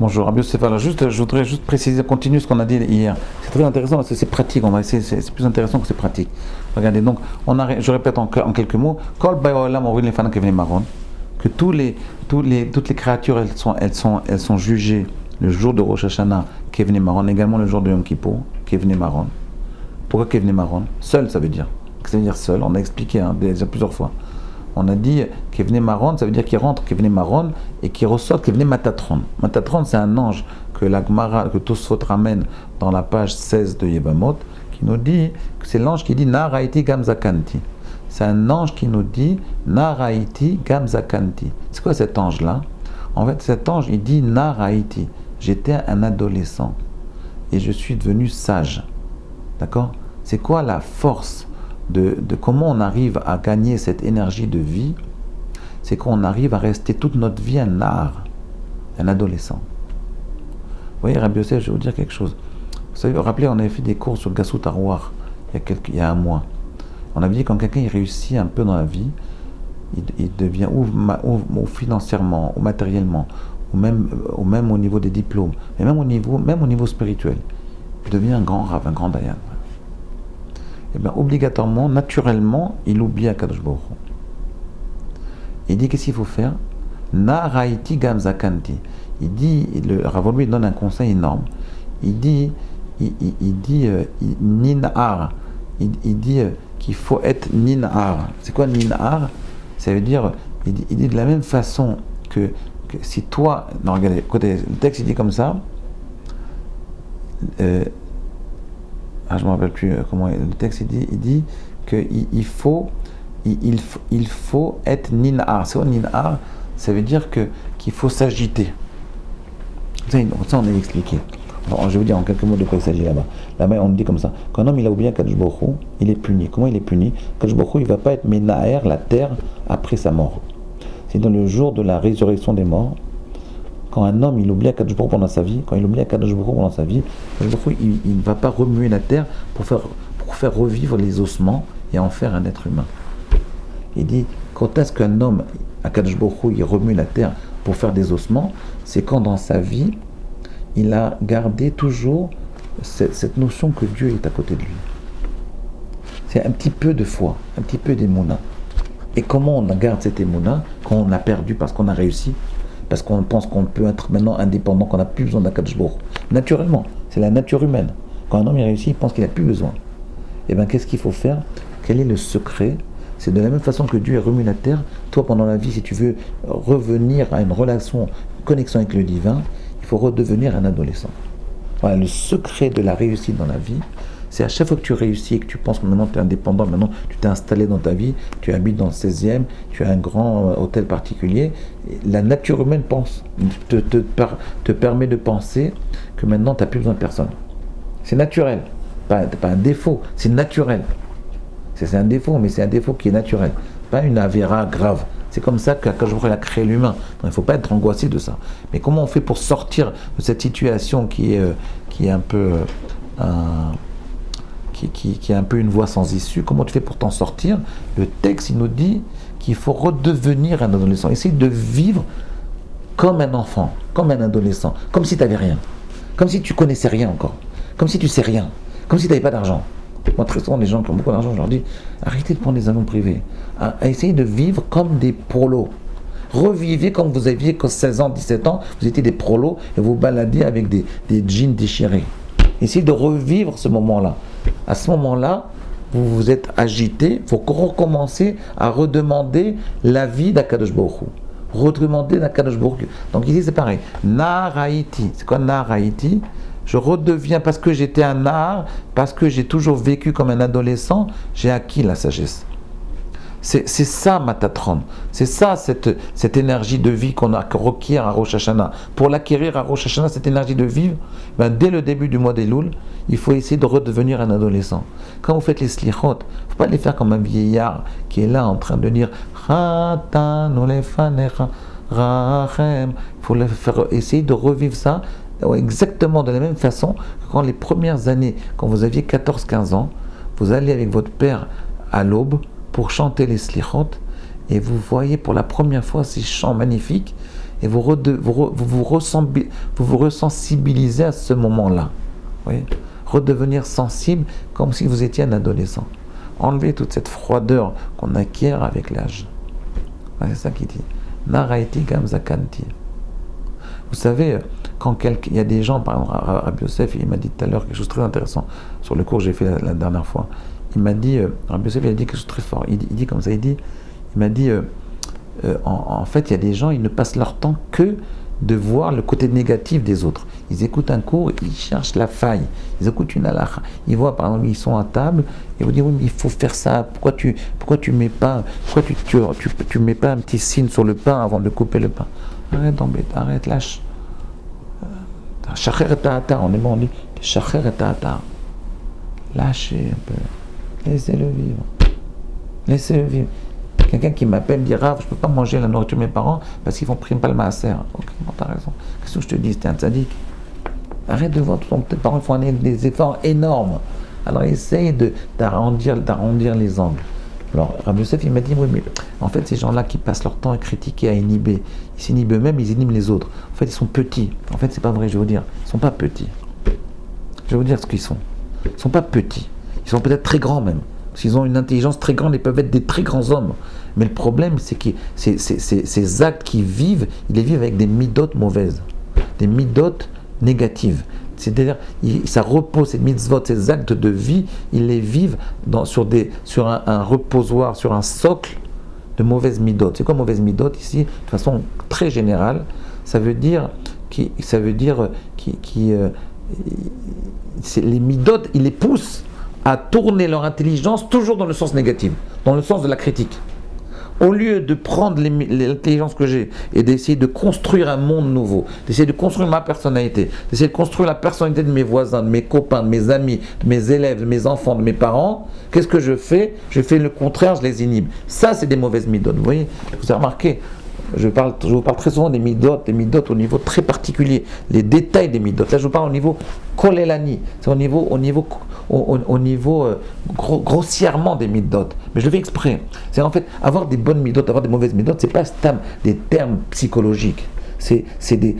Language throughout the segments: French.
Bonjour, Rabbi Yosef. Alors je voudrais juste préciser, continuer ce qu'on a dit hier. C'est très intéressant parce que c'est pratique. On va essayer, c'est plus intéressant que c'est pratique. Regardez, donc, je répète en quelques mots. Kol Bayolam Oril Lefana Kevne Maron, que toutes les créatures, elles sont jugées le jour de Rosh Hashanah, Kevne Maron, également le jour de Yom Kippour, Kevne Maron. Pourquoi Kevne Maron? Seul, ça veut dire. Ça veut dire seul. On a expliqué déjà plusieurs fois. On a dit Kevne Maron, ça veut dire qu'il rentre Kevne Maron et qu'il ressort Kevne Matatron. Matatron, c'est un ange que la Gemara, que Tosfot ramène dans la page 16 de Yevamot, qui nous dit que c'est l'ange qui dit Naraiti Gamzakanti. C'est un ange qui nous dit Naraiti Gamzakanti. C'est quoi cet ange-là? En fait, cet ange, il dit Naraiti. J'étais un adolescent et je suis devenu sage. D'accord? C'est quoi la force de comment on arrive à gagner cette énergie de vie? C'est qu'on arrive à rester toute notre vie un nar, un adolescent. Vous voyez, Rabbi Yosef, je vais vous dire quelque chose. Vous savez, vous vous rappelez, on avait fait des cours sur Gassut Arwar il y a un mois. On avait dit quand quelqu'un il réussit un peu dans la vie, il devient ou financièrement, ou matériellement, ou même au niveau des diplômes, mais même au niveau spirituel, il devient un grand rav, un grand dayan. Et bien obligatoirement, naturellement, il oublie Akadosh Baruch Hu. Il dit qu'est-ce qu'il faut faire? Naraiti Gamzakanti. Il dit, le Rav lui donne un conseil énorme. Il dit Nin'ar. Il dit qu'il faut être Nin'ar. C'est quoi Nin'ar? Ça veut dire, il dit de la même façon que si toi, non regardez, écoutez, le texte il dit comme ça. Je ne me rappelle plus comment le texte il dit qu'il faut être Nin'ar. C'est quoi Nin'ar? Ça veut dire qu'il faut s'agiter. Ça on a expliqué. Alors, je vais vous dire en quelques mots de quoi il s'agit là-bas. Là-bas, on dit comme ça. Quand un homme il a oublié Kadosh Baruch Hu, il est puni. Comment il est puni? Kadosh Baruch Hu, il ne va pas être Menaher, la terre, après sa mort. C'est dans le jour de la résurrection des morts. Quand un homme il oublie Akadosh Baruch Hu pendant sa vie, Kadosh Baruch Hu, il ne va pas remuer la terre pour faire revivre les ossements et en faire un être humain. Il dit, quand est-ce qu'un homme, Akadosh Baruch Hu, il remue la terre pour faire des ossements? C'est quand dans sa vie, il a gardé toujours cette notion que Dieu est à côté de lui. C'est un petit peu de foi, un petit peu d'émouna. Et comment on garde cette émouna quand on a perdu parce qu'on a réussi? Parce qu'on pense qu'on peut être maintenant indépendant, qu'on n'a plus besoin d'Akadosh Baruch Hu. Naturellement, c'est la nature humaine. Quand un homme est réussi, il pense qu'il n'a plus besoin. Et bien, qu'est-ce qu'il faut faire? Quel est le secret? C'est de la même façon que Dieu a remué la terre. Toi, pendant la vie, si tu veux revenir à une relation, une connexion avec le divin, il faut redevenir un adolescent. Voilà, le secret de la réussite dans la vie, c'est à chaque fois que tu réussis et que tu penses que maintenant tu es indépendant, maintenant tu t'es installé dans ta vie, tu habites dans le 16e, tu as un grand hôtel particulier, la nature humaine te permet de penser que maintenant tu n'as plus besoin de personne. C'est naturel, pas un défaut, c'est naturel. C'est un défaut, mais c'est un défaut qui est naturel, pas une avéra grave. C'est comme ça qu'Akadosh Baruch Hu a créé l'humain. Donc il ne faut pas être angoissé de ça. Mais comment on fait pour sortir de cette situation qui est un peu qui est un peu une voie sans issue? Comment tu fais pour t'en sortir? Le texte, il nous dit qu'il faut redevenir un adolescent. Essaye de vivre comme un enfant, comme un adolescent, comme si tu n'avais rien, comme si tu connaissais rien encore, comme si tu sais rien, comme si tu n'avais pas d'argent. Moi, très souvent, les gens qui ont beaucoup d'argent, je leur dis, arrêtez de prendre des avions privés. Essayez de vivre comme des prolos. Revivez comme vous aviez 16 ans, 17 ans, vous étiez des prolos et vous baladiez avec des jeans déchirés. Essayez de revivre ce moment-là. À ce moment-là, vous vous êtes agité, il faut recommencer à redemander la vie d'Akadosh Baruch Hu. Redemander d'Akadosh Baruch Hu. Donc ici, c'est pareil. Naraïti. C'est quoi Naraïti? Je redeviens, parce que j'étais un nar, parce que j'ai toujours vécu comme un adolescent, j'ai acquis la sagesse. C'est ça, Matatron. C'est ça, cette énergie de vie qu'on requiert à Rosh Hashanah. Pour l'acquérir à Rosh Hashanah, cette énergie de vivre, dès le début du mois d'Elul, il faut essayer de redevenir un adolescent. Quand vous faites les slichot, il ne faut pas les faire comme un vieillard qui est là en train de dire « il faut essayer de revivre ça exactement de la même façon que quand les premières années, quand vous aviez 14-15 ans, vous allez avec votre père à l'aube pour chanter les slichot et vous voyez pour la première fois ces chants magnifiques et vous vous ressensibilisez à ce moment-là. Vous voyez, redevenir sensible comme si vous étiez un adolescent. Enlever toute cette froideur qu'on acquiert avec l'âge. C'est ça qu'il dit. Naraiti gamzakanti. Vous savez, quand il y a des gens, par exemple, Rabbi Yosef, il m'a dit tout à l'heure quelque chose de très intéressant sur le cours que j'ai fait la dernière fois. Il m'a dit, Rabbi Yosef, il a dit quelque chose de très fort. Il dit comme ça, il m'a dit, en fait, il y a des gens, ils ne passent leur temps que de voir le côté négatif des autres. Ils écoutent un cours, ils cherchent la faille. Ils écoutent une halakha. Ils voient, par exemple, ils sont à table, et vous disent, oui, mais il faut faire ça. Pourquoi tu mets pas un petit signe sur le pain avant de couper le pain? Arrête d'embêter, arrête, lâche. Shacher et ta'ata, on est bon, on dit shacher et ta'ata. Lâchez un peu. Laissez-le vivre. Laissez-le vivre. Quelqu'un qui m'appelle me dit Rav, je ne peux pas manger la nourriture de mes parents parce qu'ils font prime pas le maaser. Ok, bon, t'as raison. Qu'est-ce que je te dis, t'es un tzaddik. Arrête de voir tes parents font des efforts énormes. Alors essaye d'arrondir les angles. Alors Rabbi Yosef, il m'a dit, oui, mais en fait, ces gens-là qui passent leur temps à critiquer, à inhiber, ils s'inhibent eux-mêmes, ils inhibent les autres. En fait, ils sont petits. En fait, c'est pas vrai, je vais vous dire. Ils sont pas petits. Je vais vous dire ce qu'ils sont. Ils sont pas petits. Ils sont peut-être très grands même. S'ils ont une intelligence très grande, ils peuvent être des très grands hommes. Mais le problème, c'est que ces actes qu'ils vivent, ils les vivent avec des midotes mauvaises, des midotes négatives. C'est-à-dire, ça repose, ces mitzvot, ces actes de vie, ils les vivent sur un reposoir, sur un socle de mauvaises midotes. C'est quoi mauvaises midotes ici? De façon très générale, ça veut dire les midotes, ils les poussent à tourner leur intelligence toujours dans le sens négatif, dans le sens de la critique. Au lieu de prendre l'intelligence que j'ai et d'essayer de construire un monde nouveau, d'essayer de construire ma personnalité, d'essayer de construire la personnalité de mes voisins, de mes copains, de mes amis, de mes élèves, de mes enfants, de mes parents, qu'est-ce que je fais? Je fais le contraire, je les inhibe. Ça, c'est des mauvaises midotes. Vous voyez, vous avez remarqué, je vous parle très souvent des midotes au niveau très particulier, les détails des midotes. Là, je vous parle au niveau kolelani, c'est au niveau grossièrement des midotes. Mais je le fais exprès. C'est en fait, avoir des bonnes midotes, avoir des mauvaises midotes, c'est pas des termes psychologiques. C'est des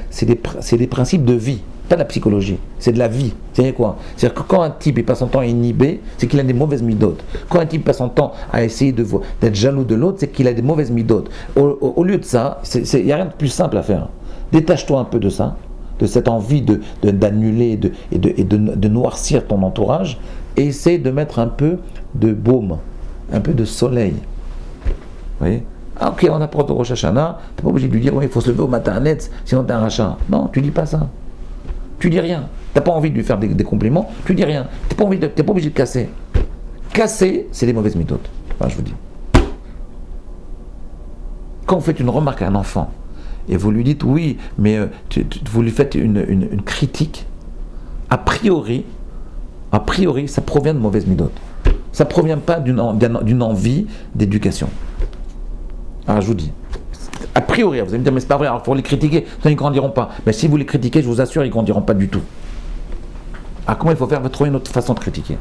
principes de vie, pas de la psychologie. C'est de la vie. C'est quoi? C'est-à-dire que quand un type il passe son temps à inhiber, c'est qu'il a des mauvaises midotes. Quand un type passe son temps à essayer d'être jaloux de l'autre, c'est qu'il a des mauvaises midotes. Au lieu de ça, il n'y a rien de plus simple à faire. Détache-toi un peu de ça, de cette envie d'annuler et de noircir ton entourage, et essaie de mettre un peu de baume, un peu de soleil. Vous voyez? Ah, ok, on apporte au Rosh Hashanah, tu n'es pas obligé de lui dire, oui, il faut se lever au matin net, sinon tu es un rachat. Non, tu dis pas ça. Tu dis rien. Tu n'as pas envie de lui faire des compliments, tu dis rien. Tu n'es pas obligé de casser. Casser, c'est des mauvaises méthodes. Enfin, je vous dis. Quand vous faites une remarque à un enfant, et vous lui dites oui, mais vous lui faites une critique, a priori, ça provient de mauvaises méthodes. Ça ne provient pas d'une envie d'éducation. Alors je vous dis, a priori, vous allez me dire, mais c'est pas vrai, alors il faut les critiquer, sinon ils ne grandiront pas. Mais si vous les critiquez, je vous assure, ils ne grandiront pas du tout. Alors comment il faut faire? Trouver une autre façon de critiquer.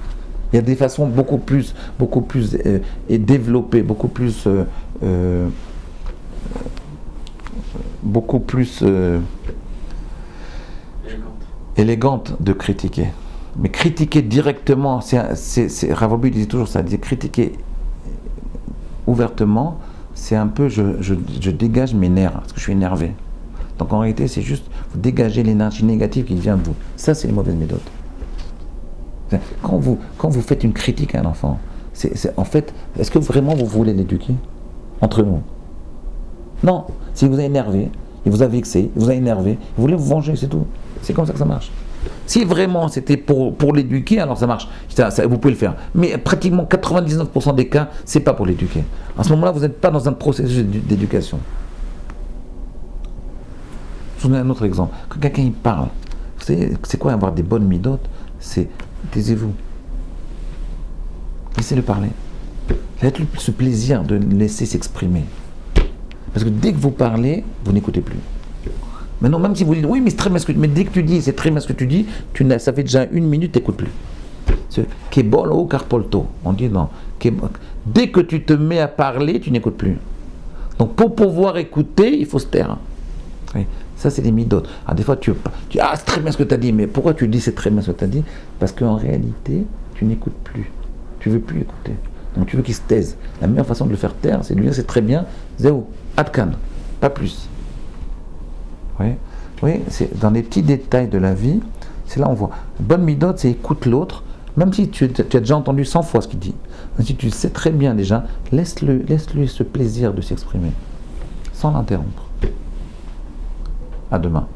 Il y a des façons beaucoup plus développées, beaucoup plus élégante de critiquer. Mais critiquer directement, Rav disait toujours ça, il disait critiquer ouvertement, c'est un peu, je dégage mes nerfs, parce que je suis énervé. Donc en réalité, c'est juste, vous dégagez l'énergie négative qui vient de vous. Ça, c'est les mauvaises méthodes. Quand vous faites une critique à un enfant, en fait, est-ce que vraiment vous voulez l'éduquer? Entre nous. Non, si vous avez énervé, il vous a vexé, il vous a énervé, vous voulez vous venger, c'est tout. C'est comme ça que ça marche. Si vraiment c'était pour l'éduquer, alors ça marche. Vous pouvez le faire. Mais pratiquement 99% des cas, c'est pas pour l'éduquer. À ce moment-là, vous n'êtes pas dans un processus d'éducation. Je vous donne un autre exemple. Quand quelqu'un il parle, vous savez, c'est quoi avoir des bonnes midotes? C'est taisez-vous. Laissez-le parler. Faites-lui ce plaisir de le laisser s'exprimer. Parce que dès que vous parlez, vous n'écoutez plus. Maintenant, même si vous dites, oui, mais c'est très bien ce que tu dis, mais dès que tu dis, c'est très bien ce que tu dis, ça fait déjà 1 minute, tu n'écoutes plus. C'est Kebolo Carpolto. On dit non. Dès que tu te mets à parler, tu n'écoutes plus. Donc, pour pouvoir écouter, il faut se taire. Oui. Ça, c'est les midotes. Alors, des fois, tu dis, ah, c'est très bien ce que tu as dit, mais pourquoi tu dis c'est très bien ce que tu as dit? Parce qu'en réalité, tu n'écoutes plus. Tu ne veux plus écouter. Donc, tu veux qu'il se taise. La meilleure façon de le faire taire, c'est de lui dire c'est très bien, zéro, adkan, pas plus. Oui, oui, c'est dans les petits détails de la vie, c'est là on voit. Bonne midote, c'est écoute l'autre, même si tu as déjà entendu 100 fois ce qu'il dit. Même si tu sais très bien déjà, laisse-lui ce plaisir de s'exprimer, sans l'interrompre. À demain.